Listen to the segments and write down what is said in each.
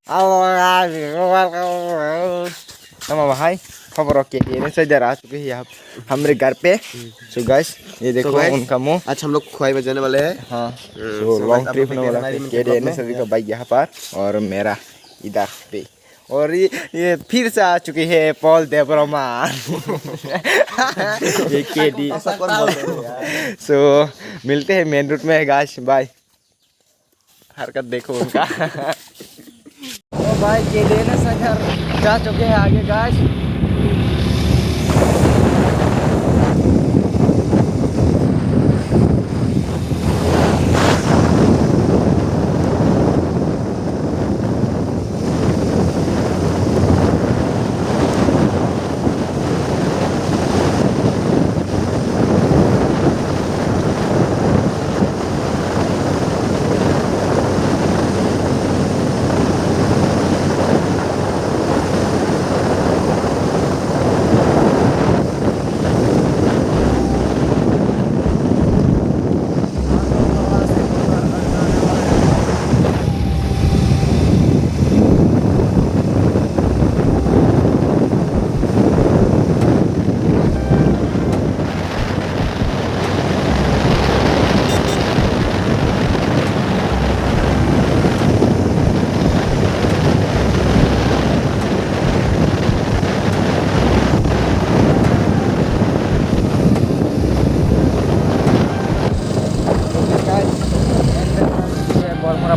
Halo guys, nama भाई खबर okay ये से इधर आ चुके हैं हमारे घर पे। सो गाइस ये देखो उनका मुंह। आज हम लोग खोए में जाने वाले हैं। हाँ सो लॉन्ग ट्रिप होने वाला है। के ने सभी का बाइक यहाँ पर और मेरा इधर पे और ये फिर से आ चुकी है पॉल देब्रोमा। ये केडी सो मिलते हैं मेन रूट में गाइस। बाय। हरकत देखो उनका। ओ भाई केडी ने सगर जा चुके हैं आगे गाइस।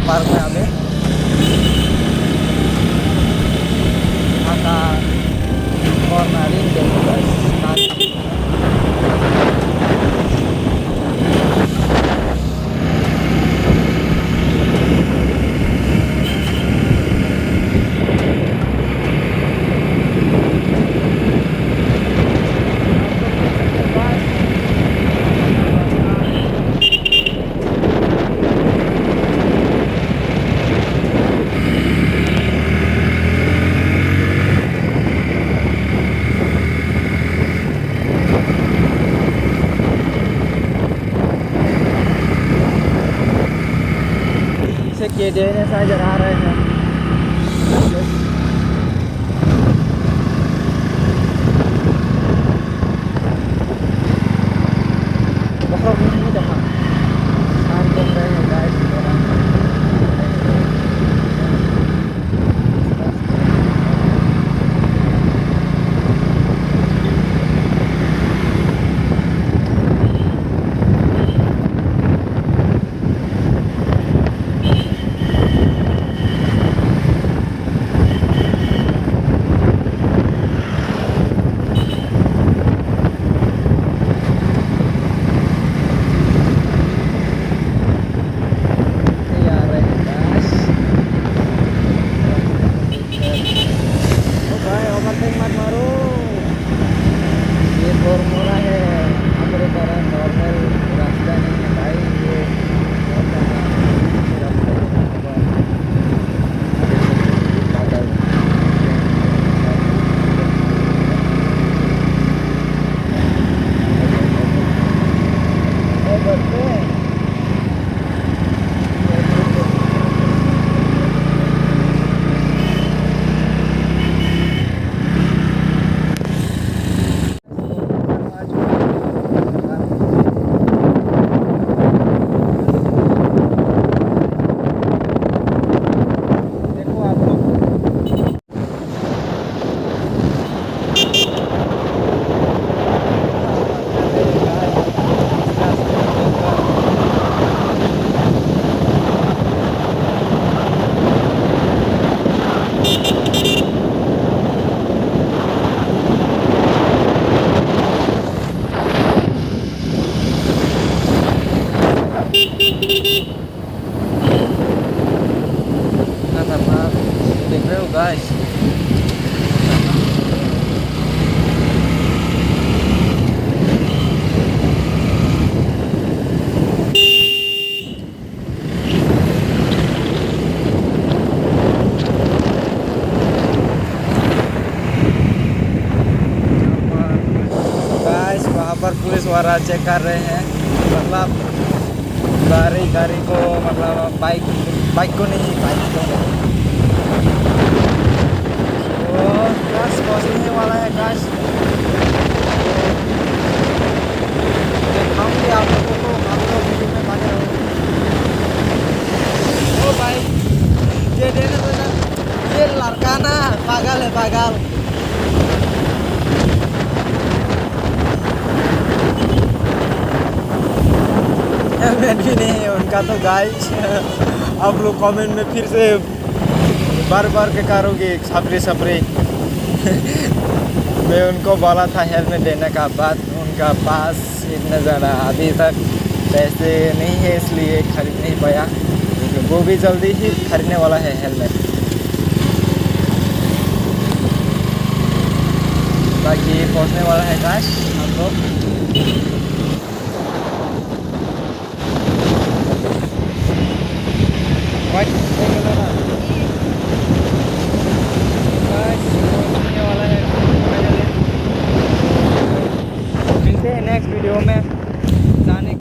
पार्क में हमें कॉर्नरिंग से के देने साइड आ रहे हैं। देख रहे हो गाइस। वहाँ पर पुलिस वाला चेक कर रहे हैं, मतलब गाड़ी को, मतलब बाइक को नहीं, बाइक को बस पहुँचने वाला है गाइस। दिखाऊंगी आप लोगों को, आप लोग वीडियो में बने रहो। ओ भाई ये देखना बेटा, ये लड़का ना पागल है, पागल। हेलमेट भी नहीं है उनका तो गाइस। आप लोग कमेंट में फिर से बार बार के करोगे सपरे सपरे। मैं उनको बोला था हेलमेट देने का बात, उनका पास इतना ज़्यादा अभी तक पैसे नहीं है इसलिए खरीद नहीं पाया, लेकिन वो भी जल्दी ही खरीदने वाला है हेलमेट। बाकी पहुंचने वाला है गाइस हम लोग।